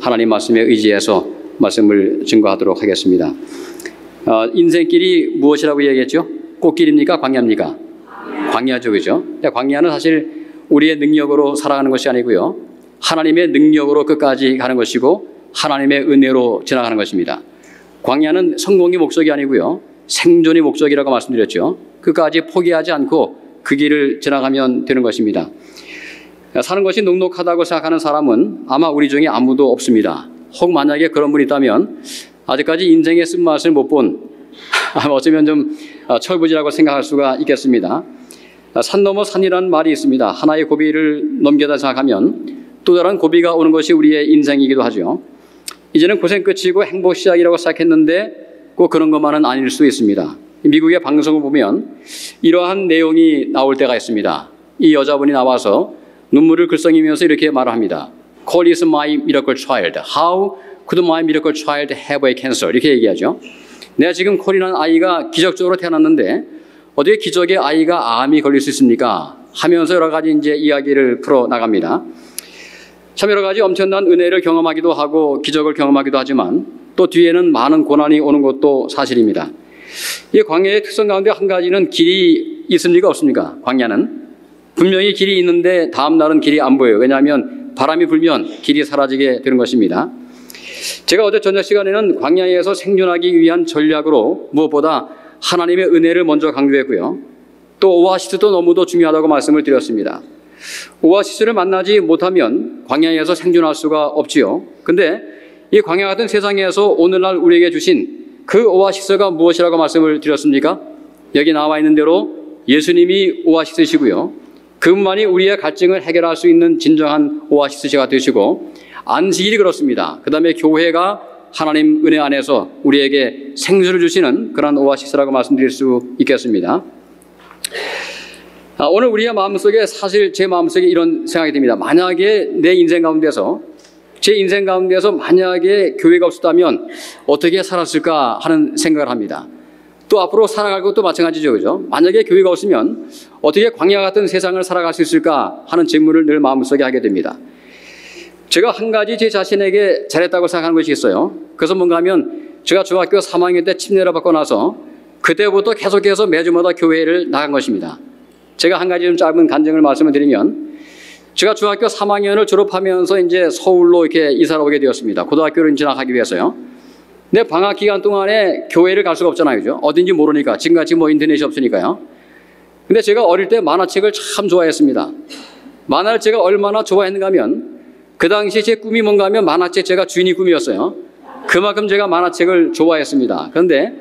하나님 말씀에 의지해서 말씀을 증거하도록 하겠습니다. 인생길이 무엇이라고 얘기했죠? 꽃길입니까? 광야입니까? 광야죠, 그죠? 광야는 사실 우리의 능력으로 살아가는 것이 아니고요, 하나님의 능력으로 끝까지 가는 것이고 하나님의 은혜로 지나가는 것입니다. 광야는 성공이 목적이 아니고요, 생존이 목적이라고 말씀드렸죠. 끝까지 포기하지 않고 그 길을 지나가면 되는 것입니다. 사는 것이 녹록하다고 생각하는 사람은 아마 우리 중에 아무도 없습니다. 혹 만약에 그런 분이 있다면 아직까지 인생의 쓴맛을 못 본, 어쩌면 좀 철부지라고 생각할 수가 있겠습니다. 산 넘어 산이라는 말이 있습니다. 하나의 고비를 넘겨다 생각하면 또 다른 고비가 오는 것이 우리의 인생이기도 하죠. 이제는 고생 끝이고 행복 시작이라고 생각했는데 꼭 그런 것만은 아닐 수 있습니다. 미국의 방송을 보면 이러한 내용이 나올 때가 있습니다. 이 여자분이 나와서 눈물을 글썽이면서 이렇게 말을 합니다. Call is my miracle child. How could my miracle child have a cancer? 이렇게 얘기하죠. 내가 지금 콜이라는 아이가 기적적으로 태어났는데 어떻게 기적의 아이가 암이 걸릴 수 있습니까? 하면서 여러 가지 이제 이야기를 풀어 나갑니다. 참 여러 가지 엄청난 은혜를 경험하기도 하고 기적을 경험하기도 하지만 또 뒤에는 많은 고난이 오는 것도 사실입니다. 이 광야의 특성 가운데 한 가지는 길이 있습니까? 없습니까? 광야는 분명히 길이 있는데 다음 날은 길이 안 보여요. 왜냐하면 바람이 불면 길이 사라지게 되는 것입니다. 제가 어제 저녁 시간에는 광야에서 생존하기 위한 전략으로 무엇보다 하나님의 은혜를 먼저 강조했고요, 또 오아시스도 너무도 중요하다고 말씀을 드렸습니다. 오아시스를 만나지 못하면 광야에서 생존할 수가 없지요. 근데 이 광야 같은 세상에서 오늘날 우리에게 주신 그 오아시스가 무엇이라고 말씀을 드렸습니까? 여기 나와 있는 대로 예수님이 오아시스시고요, 그분만이 우리의 갈증을 해결할 수 있는 진정한 오아시스가 되시고, 안식일이 그렇습니다. 그 다음에 교회가 하나님 은혜 안에서 우리에게 생수를 주시는 그런 오아시스라고 말씀드릴 수 있겠습니다. 오늘 우리의 마음속에, 사실 제 마음속에 이런 생각이 듭니다. 만약에 내 인생 가운데서, 제 인생 가운데서 만약에 교회가 없었다면 어떻게 살았을까 하는 생각을 합니다. 또 앞으로 살아갈 것도 마찬가지죠, 그죠? 만약에 교회가 없으면 어떻게 광야 같은 세상을 살아갈 수 있을까 하는 질문을 늘 마음속에 하게 됩니다. 제가 한 가지 제 자신에게 잘했다고 생각하는 것이 있어요. 그래서 뭔가 하면 제가 중학교 3학년 때 침례를 받고 나서 그때부터 계속해서 매주마다 교회를 나간 것입니다. 제가 한 가지 좀 짧은 간증을 말씀을 드리면, 제가 중학교 3학년을 졸업하면서 이제 서울로 이렇게 이사를 오게 되었습니다. 고등학교를 진학하기 위해서요. 근데 방학 기간 동안에 교회를 갈 수가 없잖아요, 그죠? 어딘지 모르니까. 지금같이 뭐 인터넷이 없으니까요. 근데 제가 어릴 때 만화책을 참 좋아했습니다. 만화를 제가 얼마나 좋아했는가 하면, 그 당시 제 꿈이 뭔가 하면 만화책 제가 주인이 꿈이었어요. 그만큼 제가 만화책을 좋아했습니다. 그런데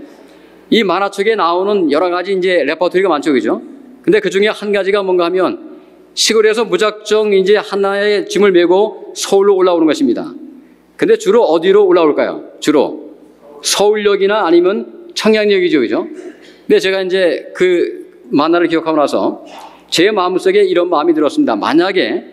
이 만화책에 나오는 여러 가지 이제 레퍼토리가 많죠, 그죠? 근데 그 중에 한 가지가 뭔가 하면 시골에서 무작정 이제 하나의 짐을 메고 서울로 올라오는 것입니다. 근데 주로 어디로 올라올까요? 주로 서울역이나 아니면 청량역이죠, 그죠? 근데 제가 이제 그 만화를 기억하고 나서 제 마음속에 이런 마음이 들었습니다. 만약에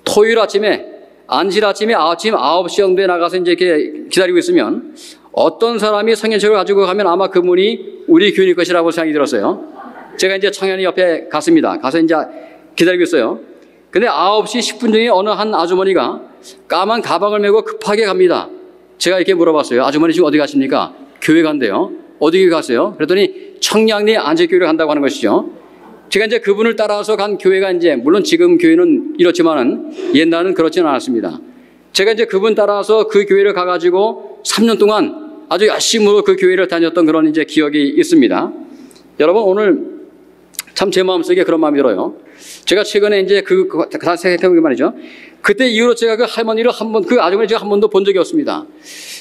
토요일 아침에, 안식 아침에 아침 9시 정도에 나가서 이제 이렇게 기다리고 있으면 어떤 사람이 성경책을 가지고 가면 아마 그분이 우리 교인일 것이라고 생각이 들었어요. 제가 이제 청년이 옆에 갔습니다. 가서 이제 기다리고 있어요. 근데 9시 10분 중에 어느 한 아주머니가 까만 가방을 메고 급하게 갑니다. 제가 이렇게 물어봤어요. 아주머니 지금 어디 가십니까? 교회 간대요. 어디 가세요? 그랬더니 청량리 안식교회를 간다고 하는 것이죠. 제가 이제 그분을 따라서 간 교회가 이제, 물론 지금 교회는 이렇지만은 옛날은 그렇지는 않았습니다. 제가 이제 그분 따라서 그 교회를 가가지고 3년 동안 아주 열심으로 그 교회를 다녔던 그런 이제 기억이 있습니다. 여러분, 오늘 참 제 마음속에 그런 마음이 들어요. 제가 최근에 이제 다시 생각해보기 말이죠. 그때 이후로 제가 그 할머니를 그 아주머니 제가 한 번도 본 적이 없습니다.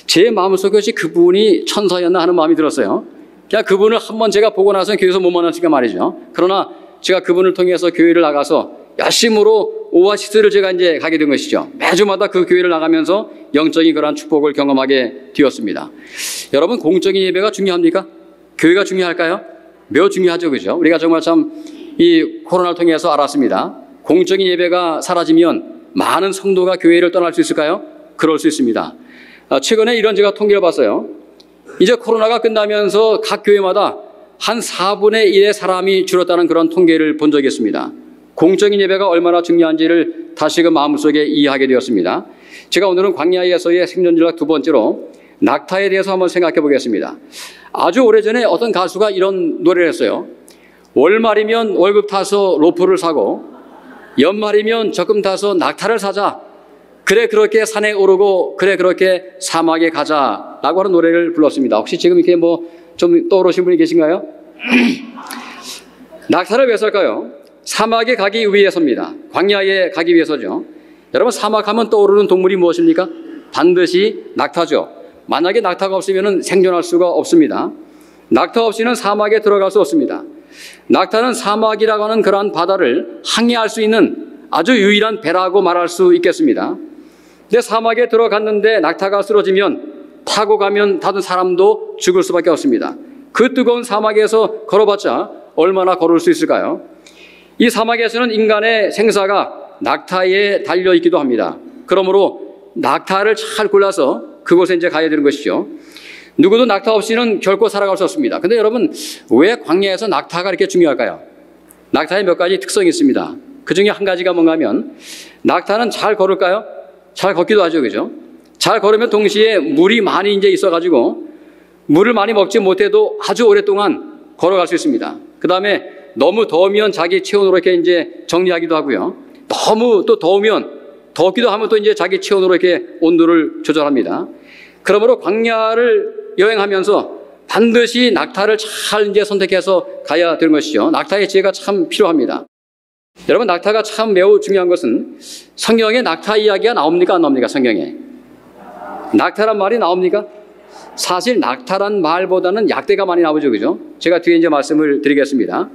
제 마음속에 혹시 그분이 천사였나 하는 마음이 들었어요. 그냥 그분을 한번 제가 보고 나서 교회에서 못 만났으니까 말이죠. 그러나 제가 그분을 통해서 교회를 나가서 열심으로 오아시스를 제가 이제 가게 된 것이죠. 매주마다 그 교회를 나가면서 영적인 그러한 축복을 경험하게 되었습니다. 여러분, 공적인 예배가 중요합니까? 교회가 중요할까요? 매우 중요하죠, 그죠? 우리가 정말 참 이 코로나를 통해서 알았습니다. 공적인 예배가 사라지면 많은 성도가 교회를 떠날 수 있을까요? 그럴 수 있습니다. 최근에 이런 제가 통계를 봤어요. 이제 코로나가 끝나면서 각 교회마다 한 4분의 1의 사람이 줄었다는 그런 통계를 본 적이 있습니다. 공적인 예배가 얼마나 중요한지를 다시금 마음속에 이해하게 되었습니다. 제가 오늘은 광야에서의 생존전략 두 번째로 낙타에 대해서 한번 생각해 보겠습니다. 아주 오래전에 어떤 가수가 이런 노래를 했어요. 월말이면 월급 타서 로프를 사고 연말이면 적금 타서 낙타를 사자. 그래 그렇게 산에 오르고 그래 그렇게 사막에 가자라고 하는 노래를 불렀습니다. 혹시 지금 이렇게 뭐 좀 떠오르신 분이 계신가요? 낙타를 왜 살까요? 사막에 가기 위해서입니다. 광야에 가기 위해서죠. 여러분 사막하면 떠오르는 동물이 무엇입니까? 반드시 낙타죠. 만약에 낙타가 없으면 생존할 수가 없습니다. 낙타 없이는 사막에 들어갈 수 없습니다. 낙타는 사막이라고 하는 그러한 바다를 항해할 수 있는 아주 유일한 배라고 말할 수 있겠습니다. 근데 사막에 들어갔는데 낙타가 쓰러지면 타고 가면 다른 사람도 죽을 수밖에 없습니다. 그 뜨거운 사막에서 걸어봤자 얼마나 걸을 수 있을까요? 이 사막에서는 인간의 생사가 낙타에 달려있기도 합니다. 그러므로 낙타를 잘 골라서 그곳에 이제 가야 되는 것이죠. 누구도 낙타 없이는 결코 살아갈 수 없습니다. 근데 여러분, 왜 광야에서 낙타가 이렇게 중요할까요? 낙타의 몇 가지 특성이 있습니다. 그 중에 한 가지가 뭔가 하면, 낙타는 잘 걸을까요? 잘 걷기도 하죠. 그죠? 잘 걸으면 동시에 물이 많이 이제 있어가지고, 물을 많이 먹지 못해도 아주 오랫동안 걸어갈 수 있습니다. 그 다음에 너무 더우면 자기 체온으로 이렇게 이제 정리하기도 하고요. 너무 또 더우면, 덥기도 하면 또 이제 자기 체온으로 이렇게 온도를 조절합니다. 그러므로 광야를 여행하면서 반드시 낙타를 잘 이제 선택해서 가야 되는 것이죠. 낙타의 지혜가 참 필요합니다. 여러분, 낙타가 참 매우 중요한 것은 성경에 낙타 이야기가 나옵니까? 안 나옵니까? 성경에. 낙타란 말이 나옵니까? 사실 낙타란 말보다는 약대가 많이 나오죠. 그죠? 제가 뒤에 이제 말씀을 드리겠습니다.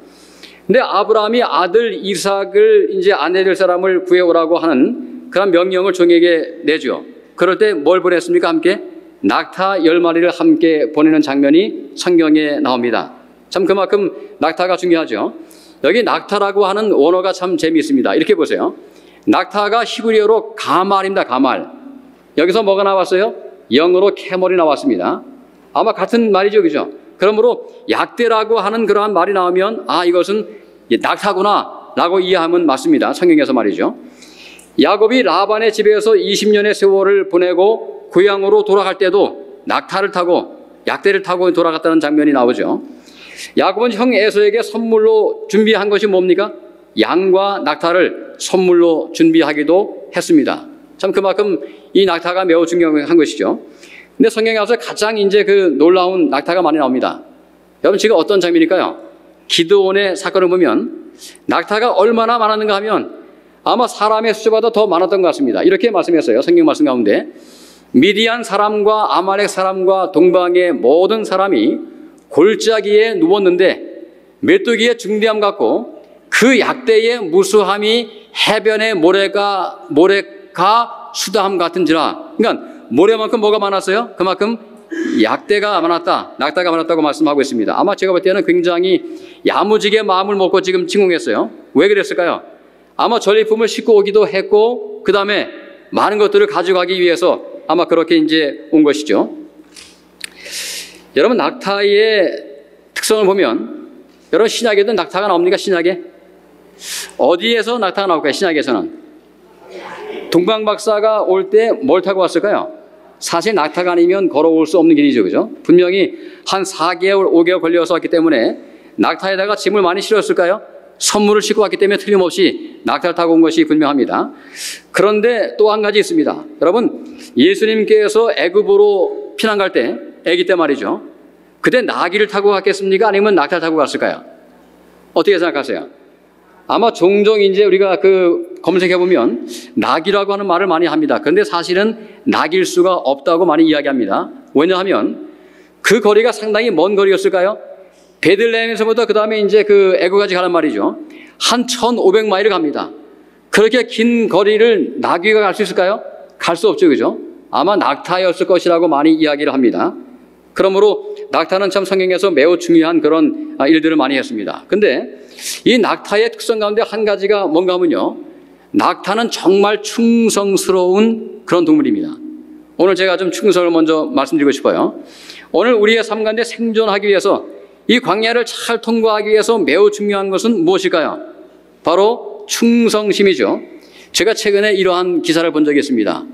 근데 아브라함이 아들 이삭을 이제 아내 될 사람을 구해오라고 하는 그런 명령을 종에게 내죠. 그럴 때 뭘 보냈습니까? 함께? 낙타 10마리를 함께 보내는 장면이 성경에 나옵니다. 참 그만큼 낙타가 중요하죠. 여기 낙타라고 하는 원어가 참 재미있습니다. 이렇게 보세요. 낙타가 히브리어로 가말입니다. 가말. 여기서 뭐가 나왔어요? 영어로 캐멀이 나왔습니다. 아마 같은 말이죠. 그죠? 그러므로 약대라고 하는 그러한 말이 나오면 아, 이것은 낙타구나 라고 이해하면 맞습니다. 성경에서 말이죠. 야곱이 라반의 집에서 20년의 세월을 보내고 고향으로 돌아갈 때도 낙타를 타고 약대를 타고 돌아갔다는 장면이 나오죠. 야곱은 형 에서에게 선물로 준비한 것이 뭡니까? 양과 낙타를 선물로 준비하기도 했습니다. 참 그만큼 이 낙타가 매우 중요한 것이죠. 근데 성경에 와서 가장 이제 그 놀라운 낙타가 많이 나옵니다. 여러분 지금 어떤 장면일까요? 기드온의 사건을 보면 낙타가 얼마나 많았는가 하면 아마 사람의 숫자보다 더 많았던 것 같습니다. 이렇게 말씀했어요. 성경 말씀 가운데 미디안 사람과 아말렉 사람과 동방의 모든 사람이 골짜기에 누웠는데 메뚜기의 중대함 같고 그 약대의 무수함이 해변의 모래가 수다함 같은지라. 그러니까 모래만큼 뭐가 많았어요? 그만큼 약대가 많았다, 낙타가 많았다고 말씀하고 있습니다. 아마 제가 볼 때는 굉장히 야무지게 마음을 먹고 지금 침공했어요. 왜 그랬을까요? 아마 전리품을 싣고 오기도 했고 그 다음에 많은 것들을 가져가기 위해서 아마 그렇게 이제 온 것이죠. 여러분 낙타의 특성을 보면 여러분 신약에도 낙타가 나옵니까? 신약에? 어디에서 낙타가 나올까요? 신약에서는? 동방 박사가 올 때 뭘 타고 왔을까요? 사실 낙타가 아니면 걸어올 수 없는 길이죠. 그죠? 분명히 한 4개월, 5개월 걸려서 왔기 때문에 낙타에다가 짐을 많이 실었을까요? 선물을 싣고 왔기 때문에 틀림없이 낙타를 타고 온 것이 분명합니다. 그런데 또 한 가지 있습니다. 여러분, 예수님께서 애굽으로 피난 갈 때, 아기 때 말이죠. 그때 나귀를 타고 갔겠습니까? 아니면 낙타를 타고 갔을까요? 어떻게 생각하세요? 아마 종종 이제 우리가 검색해보면 나귀라고 하는 말을 많이 합니다. 그런데 사실은 나귀일 수가 없다고 많이 이야기합니다. 왜냐하면 그 거리가 상당히 먼 거리였을까요? 베들레헴에서부터 그 다음에 이제 애굽까지 가는 말이죠. 한 1,500마일을 갑니다. 그렇게 긴 거리를 나귀가 갈 수 있을까요? 갈 수 없죠. 그죠? 아마 낙타였을 것이라고 많이 이야기를 합니다. 그러므로 낙타는 참 성경에서 매우 중요한 그런 일들을 많이 했습니다. 근데 이 낙타의 특성 가운데 한 가지가 뭔가 하면요. 낙타는 정말 충성스러운 그런 동물입니다. 오늘 제가 좀 충성을 먼저 말씀드리고 싶어요. 오늘 우리의 삶 가운데 생존하기 위해서 이 광야를 잘 통과하기 위해서 매우 중요한 것은 무엇일까요? 바로 충성심이죠. 제가 최근에 이러한 기사를 본 적이 있습니다.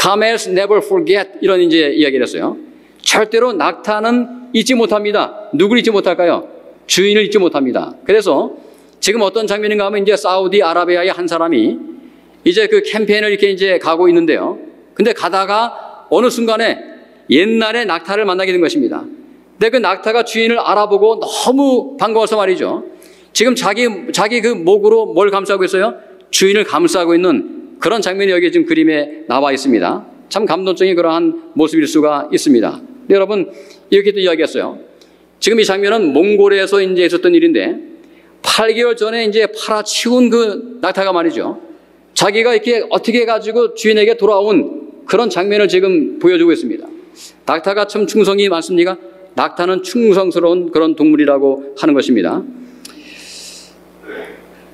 Camels never forget 이런 이제 이야기를 했어요. 절대로 낙타는 잊지 못합니다. 누구를 잊지 못할까요? 주인을 잊지 못합니다. 그래서 지금 어떤 장면인가 하면 이제 사우디아라비아의 한 사람이 이제 그 캠페인을 이렇게 이제 가고 있는데요. 근데 가다가 어느 순간에 옛날에 낙타를 만나게 된 것입니다. 근데 그 낙타가 주인을 알아보고 너무 반가워서 말이죠. 지금 자기 그 목으로 뭘 감싸고 있어요? 주인을 감싸고 있는 그런 장면이 여기 지금 그림에 나와 있습니다. 참 감동적인 그러한 모습일 수가 있습니다. 여러분, 이렇게 또 이야기했어요. 지금 이 장면은 몽골에서 이제 있었던 일인데 8개월 전에 이제 팔아치운 그 낙타가 말이죠. 자기가 이렇게 어떻게 해가지고 주인에게 돌아온 그런 장면을 지금 보여주고 있습니다. 낙타가 참 충성이 많습니까? 낙타는 충성스러운 그런 동물이라고 하는 것입니다.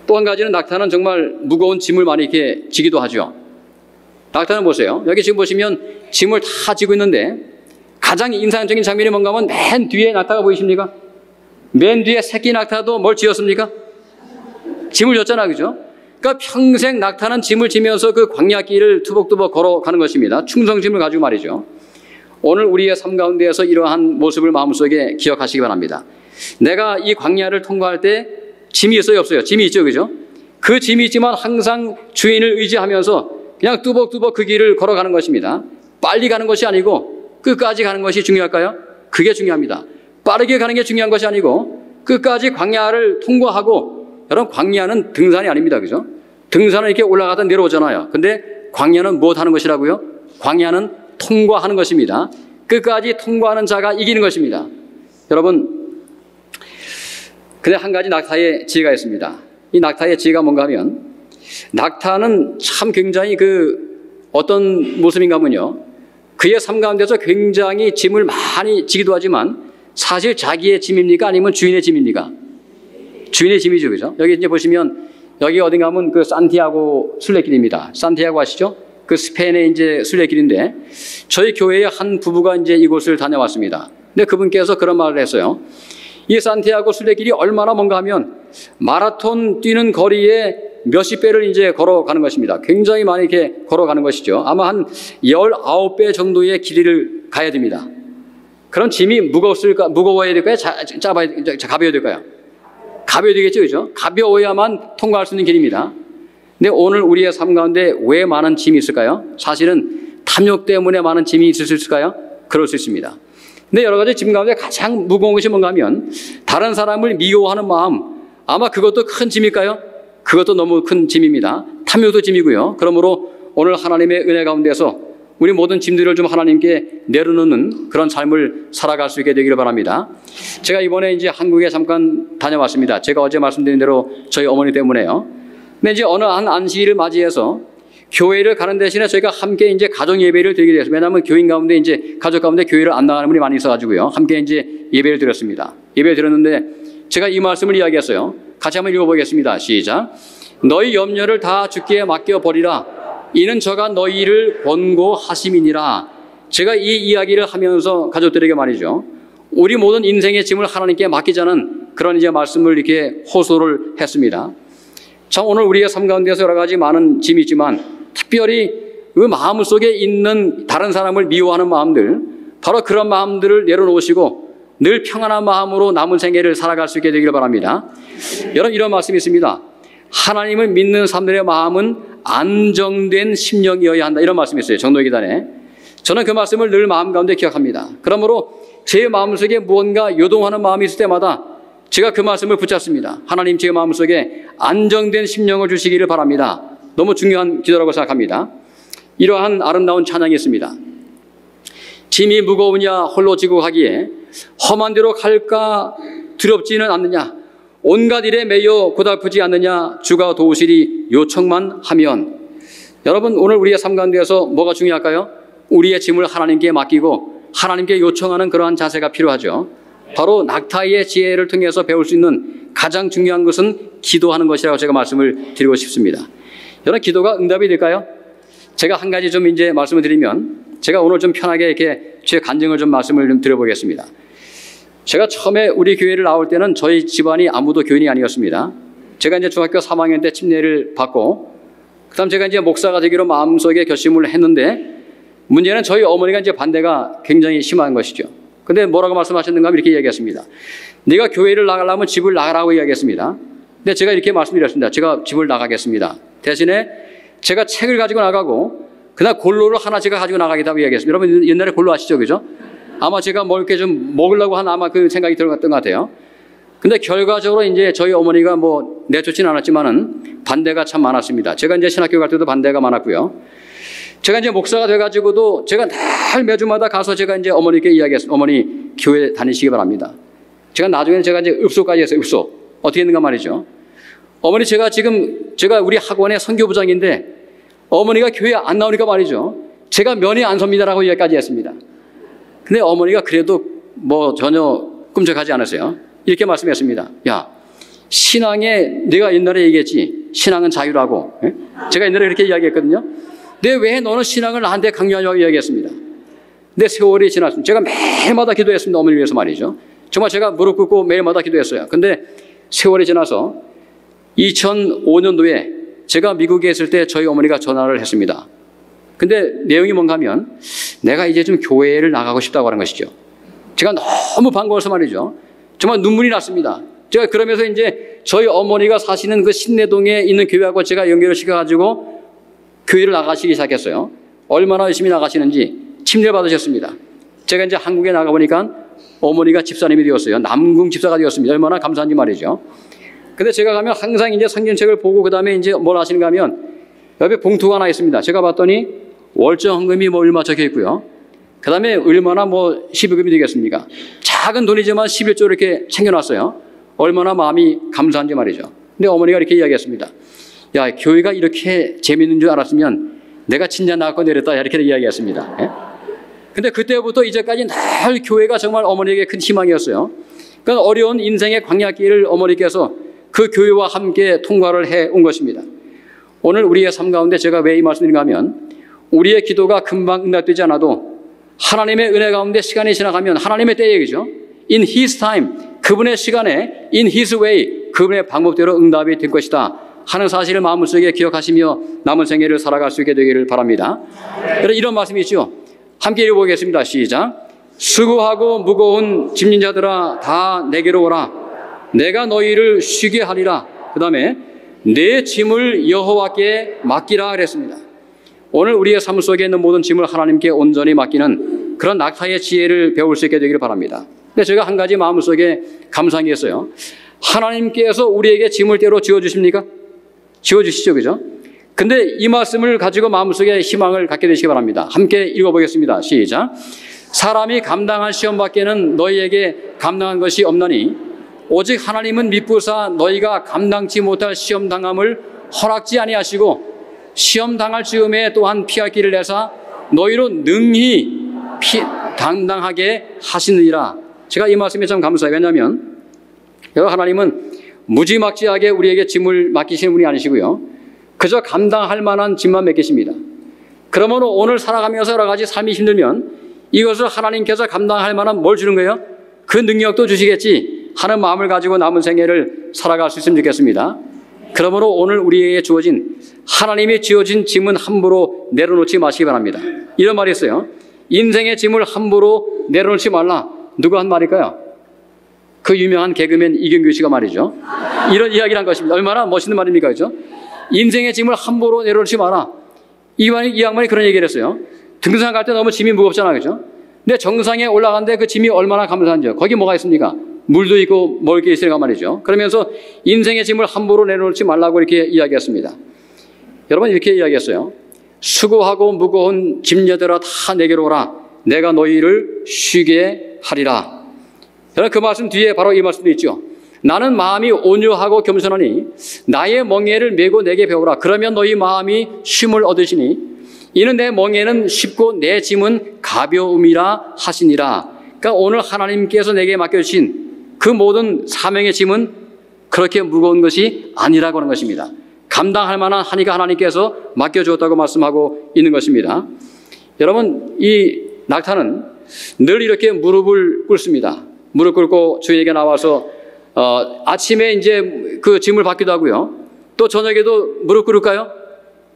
또 한 가지는 낙타는 정말 무거운 짐을 많이 이렇게 지기도 하죠. 낙타는 보세요. 여기 지금 보시면 짐을 다 지고 있는데 가장 인상적인 장면이 뭔가 하면 맨 뒤에 낙타가 보이십니까? 맨 뒤에 새끼 낙타도 뭘 지었습니까? 짐을 졌잖아, 그죠? 그러니까 평생 낙타는 짐을 지면서 그 광야길을 투벅투벅 걸어가는 것입니다. 충성심을 가지고 말이죠. 오늘 우리의 삶 가운데에서 이러한 모습을 마음속에 기억하시기 바랍니다. 내가 이 광야를 통과할 때 짐이 있어요, 없어요? 짐이 있죠, 그죠? 그 짐이 있지만 항상 주인을 의지하면서 그냥 뚜벅뚜벅 그 길을 걸어가는 것입니다. 빨리 가는 것이 아니고 끝까지 가는 것이 중요할까요? 그게 중요합니다. 빠르게 가는 게 중요한 것이 아니고 끝까지 광야를 통과하고, 여러분, 광야는 등산이 아닙니다, 그죠? 등산은 이렇게 올라가다 내려오잖아요. 근데 광야는 무엇 하는 것이라고요? 광야는 통과하는 것입니다. 끝까지 통과하는 자가 이기는 것입니다. 여러분, 근데 한 가지 낙타의 지혜가 있습니다. 이 낙타의 지혜가 뭔가 하면, 낙타는 참 굉장히 어떤 모습인가 하면요, 그의 삶 가운데서 굉장히 짐을 많이 지기도 하지만 사실 자기의 짐입니까? 아니면 주인의 짐입니까? 주인의 짐이죠, 그죠? 여기 이제 보시면 여기 어딘가 하면 그 산티아고 순례길입니다. 산티아고 아시죠? 그 스페인의 이제 순례길인데 저희 교회의 한 부부가 이제 이곳을 다녀왔습니다. 근데 그분께서 그런 말을 했어요. 이 산티아고 순례길이 얼마나 뭔가 하면 마라톤 뛰는 거리에 몇십 배를 이제 걸어가는 것입니다. 굉장히 많이 이렇게 걸어가는 것이죠. 아마 한 19배 정도의 길이를 가야 됩니다. 그럼 짐이 무거워야 될까요? 가벼워야 될까요? 가벼워야 되겠죠, 그죠? 가벼워야만 통과할 수 있는 길입니다. 근데 오늘 우리의 삶 가운데 왜 많은 짐이 있을까요? 사실은 탐욕 때문에 많은 짐이 있을 수 있을까요? 그럴 수 있습니다. 근데 여러 가지 짐 가운데 가장 무거운 것이 뭔가 하면 다른 사람을 미워하는 마음, 아마 그것도 큰 짐일까요? 그것도 너무 큰 짐입니다. 탐욕도 짐이고요. 그러므로 오늘 하나님의 은혜 가운데서 우리 모든 짐들을 좀 하나님께 내려놓는 그런 삶을 살아갈 수 있게 되기를 바랍니다. 제가 이번에 이제 한국에 잠깐 다녀왔습니다. 제가 어제 말씀드린 대로 저희 어머니 때문에요. 근데 이제 어느 한 안식일을 맞이해서 교회를 가는 대신에 저희가 함께 이제 가정 예배를 드리게 되었어요. 왜냐하면 교인 가운데 이제 가족 가운데 교회를 안 나가는 분이 많이 있어가지고요. 함께 이제 예배를 드렸습니다. 예배를 드렸는데 제가 이 말씀을 이야기했어요. 같이 한번 읽어보겠습니다. 시작. 너희 염려를 다 주께 맡겨버리라. 이는 저가 너희를 권고하심이니라. 제가 이 이야기를 하면서 가족들에게 말이죠, 우리 모든 인생의 짐을 하나님께 맡기자는 그런 이제 말씀을 이렇게 호소를 했습니다. 참 오늘 우리의 삶 가운데서 여러 가지 많은 짐이 있지만 특별히 그 마음 속에 있는 다른 사람을 미워하는 마음들, 바로 그런 마음들을 내려놓으시고 늘 평안한 마음으로 남은 생애를 살아갈 수 있게 되기를 바랍니다. 여러분, 이런 말씀이 있습니다. 하나님을 믿는 사람들의 마음은 안정된 심령이어야 한다. 이런 말씀이 있어요. 정도기단에. 저는 그 말씀을 늘 마음 가운데 기억합니다. 그러므로 제 마음속에 무언가 요동하는 마음이 있을 때마다 제가 그 말씀을 붙잡습니다. 하나님, 제 마음속에 안정된 심령을 주시기를 바랍니다. 너무 중요한 기도라고 생각합니다. 이러한 아름다운 찬양이 있습니다. 짐이 무거우냐 홀로 지고 가기에 험한 데로 갈까 두렵지는 않느냐, 온갖 일에 매여 고달프지 않느냐, 주가 도우시리 요청만 하면. 여러분, 오늘 우리의 삶 가운데서 뭐가 중요할까요? 우리의 짐을 하나님께 맡기고 하나님께 요청하는 그러한 자세가 필요하죠. 바로 낙타의 지혜를 통해서 배울 수 있는 가장 중요한 것은 기도하는 것이라고 제가 말씀을 드리고 싶습니다. 여러분, 기도가 응답이 될까요? 제가 한 가지 좀 이제 말씀을 드리면, 제가 오늘 좀 편하게 이렇게 제 간증을 좀 말씀을 좀 드려보겠습니다. 제가 처음에 우리 교회를 나올 때는 저희 집안이 아무도 교인이 아니었습니다. 제가 이제 중학교 3학년 때 침례를 받고, 그 다음 제가 이제 목사가 되기로 마음속에 결심을 했는데, 문제는 저희 어머니가 이제 반대가 굉장히 심한 것이죠. 근데 뭐라고 말씀하셨는가 하면 이렇게 이야기했습니다. 네가 교회를 나가려면 집을 나가라고 이야기했습니다. 근데 제가 이렇게 말씀드렸습니다. 제가 집을 나가겠습니다. 대신에 제가 책을 가지고 나가고 그다음 골로를 하나 제가 가지고 나가겠다고 이야기했습니다. 여러분 옛날에 골로 아시죠? 그죠? 아마 제가 뭐 이렇게 좀 먹으려고 한 아마 그 생각이 들었던 것 같아요. 근데 결과적으로 이제 저희 어머니가 뭐 내쫓지는 않았지만은 반대가 참 많았습니다. 제가 이제 신학교 갈 때도 반대가 많았고요. 제가 이제 목사가 돼가지고도 제가 늘 매주마다 가서 제가 이제 어머니께 이야기했어요. 어머니 교회 다니시기 바랍니다. 제가 나중에 제가 이제 읍소까지 했어요. 읍소. 어떻게 했는가 말이죠. 어머니 제가 우리 학원의 선교부장인데 어머니가 교회 안 나오니까 말이죠. 제가 면이 안 섭니다라고 이야기까지 했습니다. 근데 어머니가 그래도 뭐 전혀 꿈쩍하지 않았어요. 이렇게 말씀했습니다. 야, 신앙에 내가 옛날에 얘기했지. 신앙은 자유라고. 예? 제가 옛날에 그렇게 이야기했거든요. 근데 왜 너는 신앙을 나한테 강요하냐고 이야기했습니다. 근데 세월이 지났습니다. 제가 매일마다 기도했습니다. 어머니를 위해서 말이죠. 정말 제가 무릎 꿇고 매일마다 기도했어요. 근데 세월이 지나서 2005년도에 제가 미국에 있을 때 저희 어머니가 전화를 했습니다. 근데 내용이 뭔가 하면 내가 이제 좀 교회를 나가고 싶다고 하는 것이죠. 제가 너무 반가워서 말이죠. 정말 눈물이 났습니다. 제가 그러면서 이제 저희 어머니가 사시는 그 신내동에 있는 교회하고 제가 연결을 시켜가지고 교회를 나가시기 시작했어요. 얼마나 열심히 나가시는지 침례를 받으셨습니다. 제가 이제 한국에 나가보니까 어머니가 집사님이 되었어요. 남궁 집사가 되었습니다. 얼마나 감사한지 말이죠. 근데 제가 가면 항상 이제 성경책을 보고 그 다음에 이제 뭘 하시는가 하면 옆에 봉투가 하나 있습니다. 제가 봤더니 월정 헌금이 뭐 얼마 적혀 있고요. 그 다음에 얼마나 뭐 12금이 되겠습니까? 작은 돈이지만 11조 이렇게 챙겨놨어요. 얼마나 마음이 감사한지 말이죠. 근데 어머니가 이렇게 이야기했습니다. 야, 교회가 이렇게 재밌는 줄 알았으면 내가 진짜 나갖고 내렸다. 이렇게 이야기했습니다. 예? 근데 그때부터 이제까지 늘 교회가 정말 어머니에게 큰 희망이었어요. 그러니까 어려운 인생의 광야길을 어머니께서 그 교회와 함께 통과를 해온 것입니다. 오늘 우리의 삶 가운데 제가 왜 이 말씀드리는가 하면 우리의 기도가 금방 응답되지 않아도 하나님의 은혜 가운데 시간이 지나가면 하나님의 때에 그죠? In His time, 그분의 시간에 In His way, 그분의 방법대로 응답이 될 것이다 하는 사실을 마음속에 기억하시며 남은 생애를 살아갈 수 있게 되기를 바랍니다. 여러분 이런 말씀이 있죠. 함께 읽어보겠습니다. 시작. 수고하고 무거운 짐진 자들아 다 내게로 오라. 내가 너희를 쉬게 하리라. 그 다음에 내 짐을 여호와께 맡기라 그랬습니다. 오늘 우리의 삶 속에 있는 모든 짐을 하나님께 온전히 맡기는 그런 낙타의 지혜를 배울 수 있게 되기를 바랍니다. 근데 제가 한 가지 마음속에 감상이 있어요. 하나님께서 우리에게 짐을 때로 지어주십니까? 지어주시죠, 그죠? 근데 이 말씀을 가지고 마음속에 희망을 갖게 되시기 바랍니다. 함께 읽어보겠습니다. 시작. 사람이 감당한 시험 밖에는 너희에게 감당한 것이 없나니 오직 하나님은 미쁘사 너희가 감당치 못할 시험 당함을 허락지 아니하시고 시험 당할 즈음에 또한 피할 길을 내사 너희로 능히 당당하게 하시느니라. 제가 이 말씀에 참 감사해요. 왜냐하면 하나님은 무지막지하게 우리에게 짐을 맡기시는 분이 아니시고요. 그저 감당할 만한 짐만 맡기십니다. 그러면 오늘 살아가면서 여러 가지 삶이 힘들면 이것을 하나님께서 감당할 만한 뭘 주는 거예요? 그 능력도 주시겠지 하는 마음을 가지고 남은 생애를 살아갈 수 있으면 좋겠습니다. 그러므로 오늘 우리에게 주어진 하나님이 지어진 짐은 함부로 내려놓지 마시기 바랍니다. 이런 말이 있어요. 인생의 짐을 함부로 내려놓지 말라. 누가 한 말일까요? 그 유명한 개그맨 이경규 씨가 말이죠. 이런 이야기를 한 것입니다. 얼마나 멋있는 말입니까? 그렇죠? 인생의 짐을 함부로 내려놓지 마라. 이 양반이 그런 얘기를 했어요. 등산 갈 때 너무 짐이 무겁잖아. 그죠? 근데 정상에 올라갔는데 그 짐이 얼마나 감사한지요. 거기 뭐가 있습니까? 물도 있고 먹을 게 있으니까 말이죠. 그러면서 인생의 짐을 함부로 내려놓지 말라고 이렇게 이야기했습니다. 여러분 이렇게 이야기했어요. 수고하고 무거운 짐녀들아 다 내게로 오라. 내가 너희를 쉬게 하리라. 여러분 그 말씀 뒤에 바로 이 말씀도 있죠. 나는 마음이 온유하고 겸손하니 나의 멍에를 메고 내게 배우라. 그러면 너희 마음이 쉼을 얻으시니 이는 내 멍에는 쉽고 내 짐은 가벼움이라 하시니라. 그러니까 오늘 하나님께서 내게 맡겨주신 그 모든 사명의 짐은 그렇게 무거운 것이 아니라고 하는 것입니다. 감당할 만한 하니까 하나님께서 맡겨주었다고 말씀하고 있는 것입니다. 여러분 이 낙타는 늘 이렇게 무릎을 꿇습니다. 무릎 꿇고 주인에게 나와서 아침에 이제 그 짐을 받기도 하고요. 또 저녁에도 무릎 꿇을까요?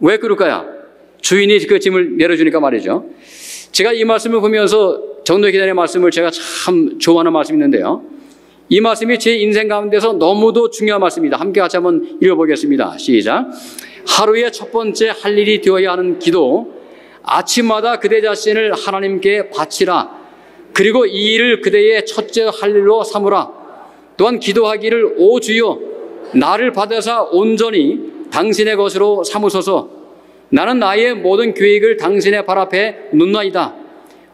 왜 꿇을까요? 주인이 그 짐을 내려주니까 말이죠. 제가 이 말씀을 보면서 전도의 기단의 말씀을 제가 참 좋아하는 말씀이 있는데요. 이 말씀이 제 인생 가운데서 너무도 중요한 말씀입니다. 함께 같이 한번 읽어보겠습니다. 시작. 하루의 첫 번째 할 일이 되어야 하는 기도, 아침마다 그대 자신을 하나님께 바치라. 그리고 이 일을 그대의 첫째 할 일로 삼으라. 또한 기도하기를 오 주여 나를 받으사 온전히 당신의 것으로 삼으소서. 나는 나의 모든 계획을 당신의 발 앞에 놓나이다.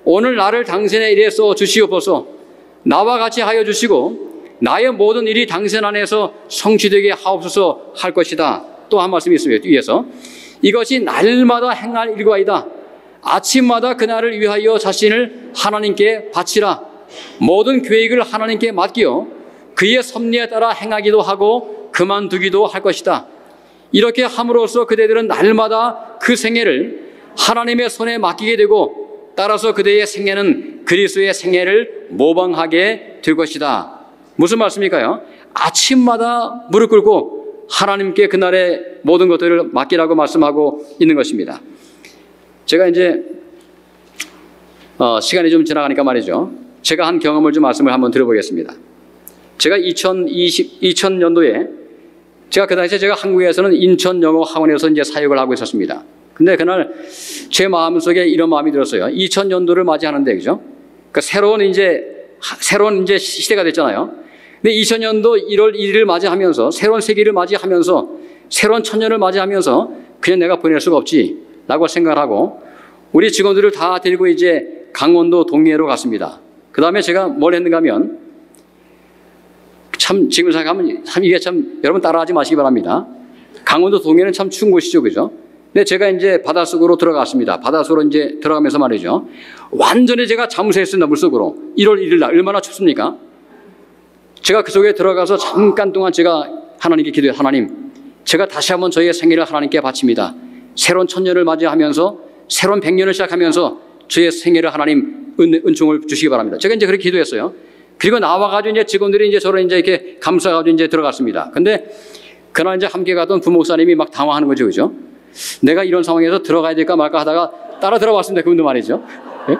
오늘 나를 당신의 일에 써 주시옵소서. 나와 같이 하여 주시고 나의 모든 일이 당신 안에서 성취되게 하옵소서 할 것이다. 또 한 말씀이 있습니다. 뒤에서 이것이 날마다 행할 일과이다. 아침마다 그날을 위하여 자신을 하나님께 바치라. 모든 계획을 하나님께 맡기어 그의 섭리에 따라 행하기도 하고 그만두기도 할 것이다. 이렇게 함으로써 그대들은 날마다 그 생애를 하나님의 손에 맡기게 되고 따라서 그대의 생애는 그리스도의 생애를 모방하게 될 것이다. 무슨 말씀일까요? 아침마다 무릎 꿇고 하나님께 그날의 모든 것들을 맡기라고 말씀하고 있는 것입니다. 제가 이제 시간이 좀 지나가니까 말이죠. 제가 한 경험을 좀 말씀을 한번 들어보겠습니다. 제가 2000년도에 제가 그 당시에 제가 한국에서는 인천영어학원에서 이제 사역을 하고 있었습니다. 근데 그날 제 마음속에 이런 마음이 들었어요. 2000년도를 맞이하는데, 그죠? 그러니까 새로운 이제 시대가 됐잖아요. 근데 2000년도 1월 1일을 맞이하면서 새로운 세기를 맞이하면서 새로운 천년을 맞이하면서 그냥 내가 보낼 수가 없지라고 생각을 하고 우리 직원들을 다 데리고 이제 강원도 동해로 갔습니다. 그 다음에 제가 뭘 했는가 하면 참 지금 생각하면 참 이게 참 여러분 따라하지 마시기 바랍니다. 강원도 동해는 참 추운 곳이죠, 그죠? 근데 제가 이제 바닷속으로 들어갔습니다. 바닷속으로 이제 들어가면서 말이죠. 완전히 제가 잠수했습니다, 물속으로. 1월 1일 날 얼마나 춥습니까? 제가 그 속에 들어가서 잠깐 동안 제가 하나님께 기도해요. 하나님, 제가 다시 한번 저희의 생애를 하나님께 바칩니다. 새로운 천년을 맞이하면서 새로운 100년을 시작하면서 저의 생애를 하나님 은총을 주시기 바랍니다. 제가 이제 그렇게 기도했어요. 그리고 나와가지고 이제 직원들이 이제 저를 이제 이렇게 감싸가지고 이제 들어갔습니다. 근데 그날 이제 함께 가던 부목사님이 막 당황하는 거죠, 그죠? 내가 이런 상황에서 들어가야 될까 말까 하다가 따라 들어왔습니다. 그분도 말이죠. 네?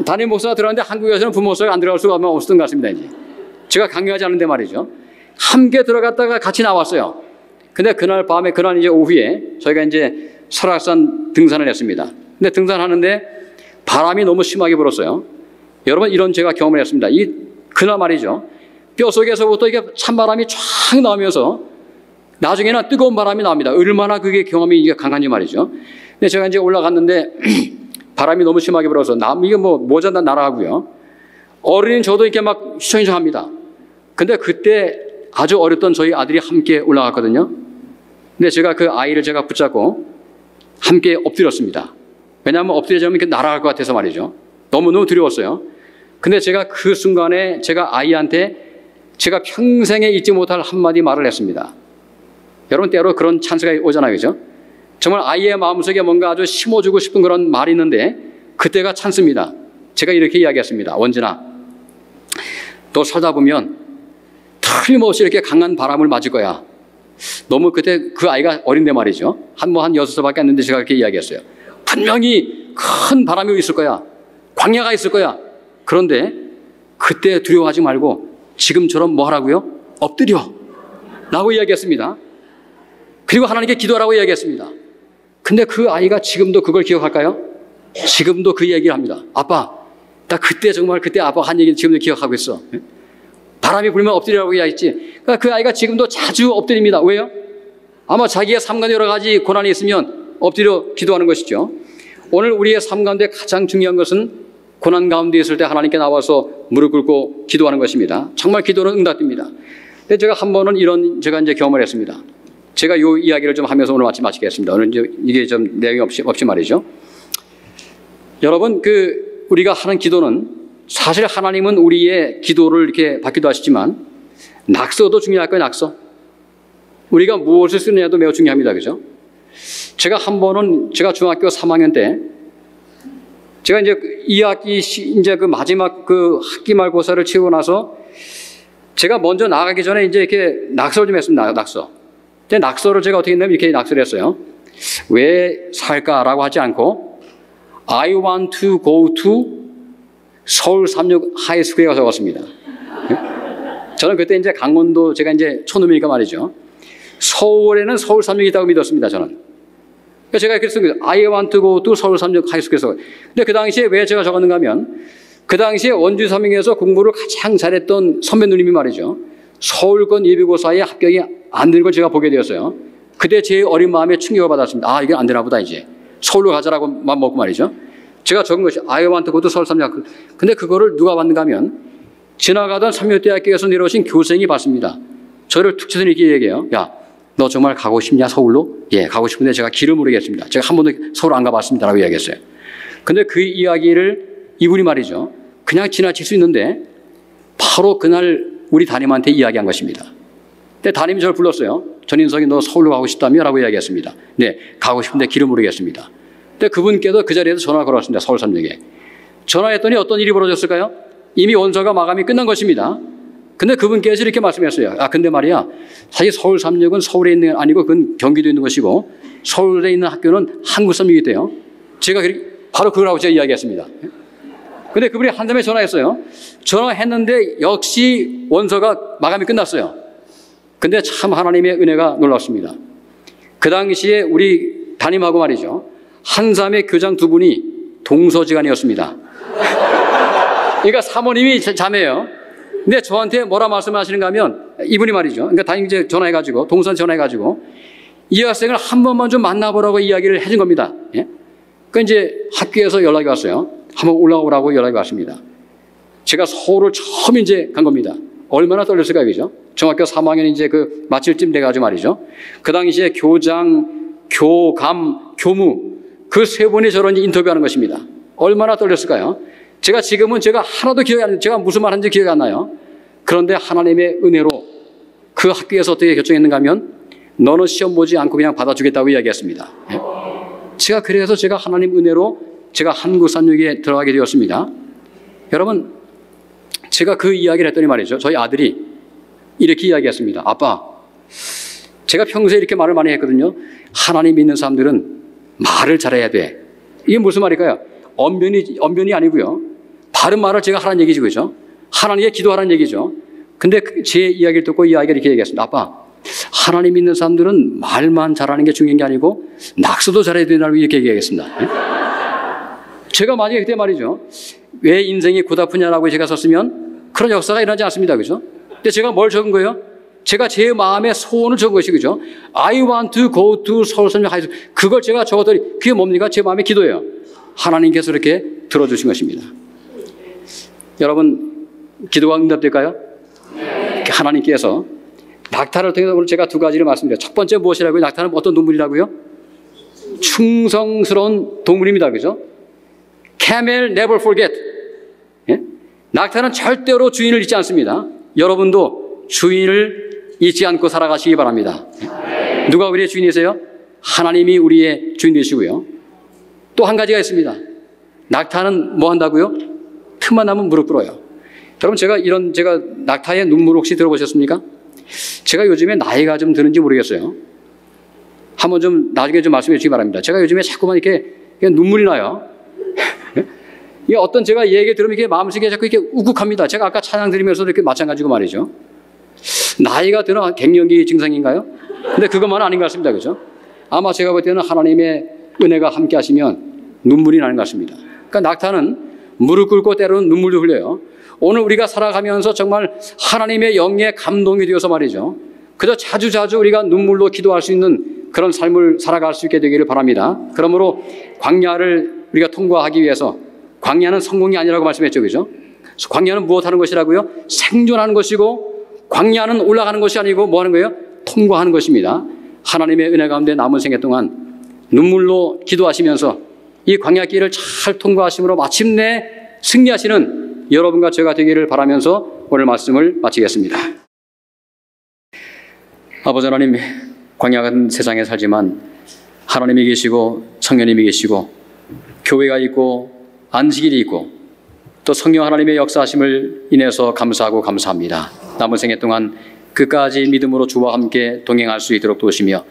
담임 목사가 들어갔는데 한국에서는 부목사가 안 들어갈 수가 없었던 것 같습니다, 이제. 제가 강요하지 않는데 말이죠. 함께 들어갔다가 같이 나왔어요. 근데 그날 밤에, 그날 이제 오후에 저희가 이제 설악산 등산을 했습니다. 근데 등산하는데 바람이 너무 심하게 불었어요. 여러분, 이런 제가 경험을 했습니다. 그날 말이죠. 뼈속에서부터 이게 찬바람이 쫙 나오면서 나중에는 뜨거운 바람이 나옵니다. 얼마나 그게 경험이 이게 강한지 말이죠. 근데 제가 이제 올라갔는데 바람이 너무 심하게 불어서 이게 뭐 모자 다 날아가고요. 어린이 저도 이렇게 막 휘청휘청합니다. 근데 그때 아주 어렸던 저희 아들이 함께 올라갔거든요. 근데 제가 그 아이를 제가 붙잡고 함께 엎드렸습니다. 왜냐하면 엎드려지면 이렇게 날아갈 것 같아서 말이죠. 너무너무 두려웠어요. 근데 제가 그 순간에 제가 아이한테 제가 평생에 잊지 못할 한마디 말을 했습니다. 여러분, 때로 그런 찬스가 오잖아요, 그죠? 정말 아이의 마음속에 뭔가 아주 심어주고 싶은 그런 말이 있는데 그때가 찬스입니다. 제가 이렇게 이야기했습니다. 원진아, 너 살다 보면 틀림없이 이렇게 강한 바람을 맞을 거야. 너무 그때 그 아이가 어린데 말이죠. 한 6살밖에 안 됐는데 제가 그렇게 이야기했어요. 분명히 큰 바람이 있을 거야. 광야가 있을 거야. 그런데 그때 두려워하지 말고 지금처럼 뭐 하라고요? 엎드려 라고 이야기했습니다. 그리고 하나님께 기도하라고 이야기했습니다. 근데 그 아이가 지금도 그걸 기억할까요? 지금도 그 얘기를 합니다. 아빠, 나 그때 정말 그때 아빠가 한 얘기를 지금도 기억하고 있어. 바람이 불면 엎드리라고 이야기했지. 그러니까 그 아이가 지금도 자주 엎드립니다. 왜요? 아마 자기의 삶 가운데 여러 가지 고난이 있으면 엎드려 기도하는 것이죠. 오늘 우리의 삶 가운데 가장 중요한 것은 고난 가운데 있을 때 하나님께 나와서 무릎 꿇고 기도하는 것입니다. 정말 기도는 응답됩니다. 근데 제가 한 번은 제가 이제 경험을 했습니다. 제가 이 이야기를 좀 하면서 오늘 마치겠습니다. 오늘 이제 이게 좀 내용이 없이 말이죠. 여러분, 우리가 하는 기도는 사실 하나님은 우리의 기도를 이렇게 받기도 하시지만 낙서도 중요할 거예요, 낙서. 우리가 무엇을 쓰느냐도 매우 중요합니다. 그죠? 제가 한 번은 제가 중학교 3학년 때 제가 이제 2학기 이제 그 마지막 그 학기 말고사를 치고 나서 제가 먼저 나가기 전에 이제 이렇게 낙서를 좀 했습니다. 낙서. 근데 낙서를 제가 어떻게 했냐면 이렇게 낙서를 했어요. 왜 살까라고 하지 않고 I want to go to 서울 삼육 하이스쿨에 적었습니다. 저는 그때 이제 강원도 제가 이제 촌놈이니까 말이죠. 서울에는 서울 삼육이 있다고 믿었습니다. 저는. 그러니까 제가 이렇게 쓴 거죠. I want to go to 서울 삼육 하이스쿨에서. 근데 그 당시에 왜 제가 적었는가 하면 그 당시에 원주 삼육에서 공부를 가장 잘했던 선배 누님이 말이죠. 서울권 예비고사에 합격이 안 되는 걸 제가 보게 되었어요. 그때 제 어린 마음에 충격을 받았습니다. 아, 이게 안 되나 보다 이제. 서울로 가자라고 맘 먹고 말이죠. 제가 적은 것이 I want to go to 서울 삼육. 근데 그거를 누가 봤는가 하면 지나가던 삼육대학교에서 내려오신 교생이 봤습니다. 저를 툭 쳐서 이렇게 얘기해요. 야, 너 정말 가고 싶냐 서울로? 예, 가고 싶은데 제가 길을 모르겠습니다. 제가 한 번도 서울 안 가봤습니다 라고 이야기했어요. 근데 그 이야기를 이분이 말이죠. 그냥 지나칠 수 있는데 바로 그날 우리 담임한테 이야기한 것입니다. 근데 담임이 저를 불렀어요. 전인석이 너 서울로 가고 싶다며? 라고 이야기했습니다. 네, 가고 싶은데 길을 모르겠습니다. 근데 그분께도 그 자리에서 전화를 걸었습니다. 서울 삼육에. 전화했더니 어떤 일이 벌어졌을까요? 이미 원서가 마감이 끝난 것입니다. 근데 그분께서 이렇게 말씀했어요. 아, 근데 말이야. 사실 서울 삼육은 서울에 있는 게 아니고 그건 경기도에 있는 것이고 서울에 있는 학교는 한국 삼육이 돼요. 제가 바로 그거라고 제가 이야기했습니다. 근데 그분이 한참에 전화했어요. 전화했는데 역시 원서가 마감이 끝났어요. 근데 참 하나님의 은혜가 놀랍습니다. 그 당시에 우리 담임하고 말이죠. 한삼의 교장 두 분이 동서지간이었습니다. 그러니까 사모님이 자매예요. 근데 저한테 뭐라 말씀하시는가 하면 이분이 말이죠. 그러니까 담임 이제 전화해가지고 동선 전화해가지고 이 학생을 한 번만 좀 만나보라고 이야기를 해준 겁니다. 예? 그 이제 학교에서 연락이 왔어요. 한번 올라오라고 연락이 왔습니다. 제가 서울을 처음 이제 간 겁니다. 얼마나 떨렸을까요, 그죠? 중학교 3학년 이제 그 마칠 쯤 돼가지고 말이죠. 그 당시에 교장, 교감, 교무 그 세 분이 저런 인터뷰하는 것입니다. 얼마나 떨렸을까요? 지금은 제가 하나도 기억이 안 나요. 제가 무슨 말 하는지 기억이 안 나요. 그런데 하나님의 은혜로 그 학교에서 어떻게 결정했는가 하면 너는 시험 보지 않고 그냥 받아주겠다고 이야기했습니다. 제가 그래서 제가 하나님 은혜로 제가 한국 삼육에 들어가게 되었습니다. 여러분, 제가 그 이야기를 했더니 말이죠. 저희 아들이 이렇게 이야기했습니다. 아빠, 제가 평소에 이렇게 말을 많이 했거든요. 하나님 믿는 사람들은 말을 잘해야 돼. 이게 무슨 말일까요? 언변이 아니고요. 바른 말을 제가 하라는 얘기죠. 그죠? 하나님께 기도하라는 얘기죠. 근데 제 이야기를 듣고 이 아이가 이렇게 얘기했습니다. 아빠, 하나님 믿는 사람들은 말만 잘하는 게 중요한 게 아니고 낙서도 잘해야 된다고 이렇게 얘기하겠습니다. 제가 만약에 그때 말이죠. 왜 인생이 고달프냐라고 제가 썼으면 그런 역사가 일어나지 않습니다. 그죠? 근데 제가 뭘 적은 거예요? 제가 제 마음의 소원을 적은 것이 그죠? I want to go to 서울 삼육 하이스쿨. 그걸 제가 적었더니 그게 뭡니까? 제 마음의 기도예요. 하나님께서 이렇게 들어주신 것입니다. 여러분, 기도가 응답될까요? 네. 하나님께서 낙타를 통해서 오늘 제가 두 가지를 말씀드려요. 첫 번째 무엇이라고요? 낙타는 어떤 동물이라고요? 충성스러운 동물입니다. 그죠? Camel never forget. 예? 낙타는 절대로 주인을 잊지 않습니다. 여러분도 주인을 잊지 않고 살아가시기 바랍니다. 누가 우리의 주인이세요? 하나님이 우리의 주인 되시고요. 또 한 가지가 있습니다. 낙타는 뭐 한다고요? 틈만 나면 무릎 꿇어요. 여러분, 제가 낙타의 눈물 혹시 들어보셨습니까? 제가 요즘에 나이가 좀 드는지 모르겠어요. 한번 좀 나중에 좀 말씀해 주시기 바랍니다. 제가 요즘에 자꾸만 이렇게 눈물이 나요. 이게 어떤 제가 얘기 들으면 이렇게 마음속에 자꾸 이렇게 우국합니다. 제가 아까 찬양 드리면서도 이렇게 마찬가지고 말이죠. 나이가 드는 갱년기 증상인가요? 근데 그것만은 아닌 것 같습니다. 그죠? 아마 제가 볼 때는 하나님의 은혜가 함께 하시면 눈물이 나는 것 같습니다. 그러니까 낙타는 무릎 꿇고 때로는 눈물도 흘려요. 오늘 우리가 살아가면서 정말 하나님의 영에 감동이 되어서 말이죠. 그저 자주자주 우리가 눈물로 기도할 수 있는 그런 삶을 살아갈 수 있게 되기를 바랍니다. 그러므로 광야를 우리가 통과하기 위해서 광야는 성공이 아니라고 말씀했죠. 그죠? 광야는 무엇하는 것이라고요? 생존하는 것이고 광야는 올라가는 것이 아니고 뭐 하는 거예요? 통과하는 것입니다. 하나님의 은혜 가운데 남은 생애 동안 눈물로 기도하시면서 이 광야길을 잘 통과하심으로 마침내 승리하시는 여러분과 제가 되기를 바라면서 오늘 말씀을 마치겠습니다. 아버지 하나님, 광야 같은 세상에 살지만 하나님이 계시고 성령님이 계시고 교회가 있고 안식일이 있고 또 성령 하나님의 역사하심을 인해서 감사하고 감사합니다. 남은 생애 동안 그 끝까지 믿음으로 주와 함께 동행할 수 있도록 도우시며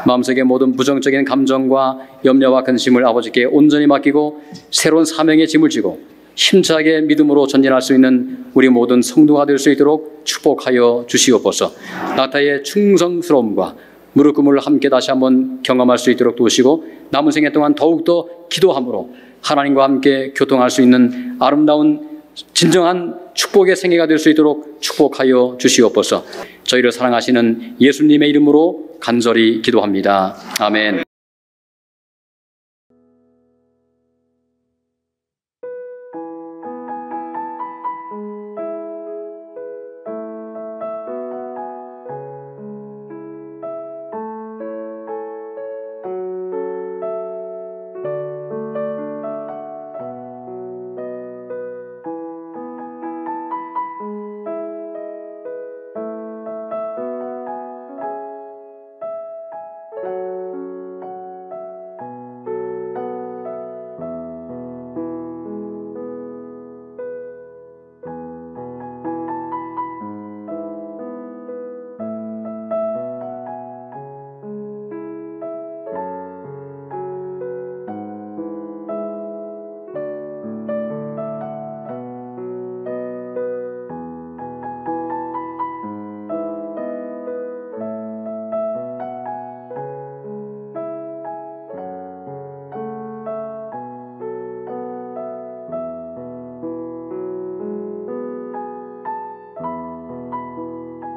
마음속의 모든 부정적인 감정과 염려와 근심을 아버지께 온전히 맡기고 새로운 사명의 짐을 지고 힘차게 믿음으로 전진할 수 있는 우리 모든 성도가 될 수 있도록 축복하여 주시옵소서. 낙타의 충성스러움과 무릎 꿇음을 함께 다시 한번 경험할 수 있도록 도우시고 남은 생애 동안 더욱더 기도함으로 하나님과 함께 교통할 수 있는 아름다운 진정한 축복의 생애가 될 수 있도록 축복하여 주시옵소서. 저희를 사랑하시는 예수님의 이름으로 간절히 기도합니다. 아멘.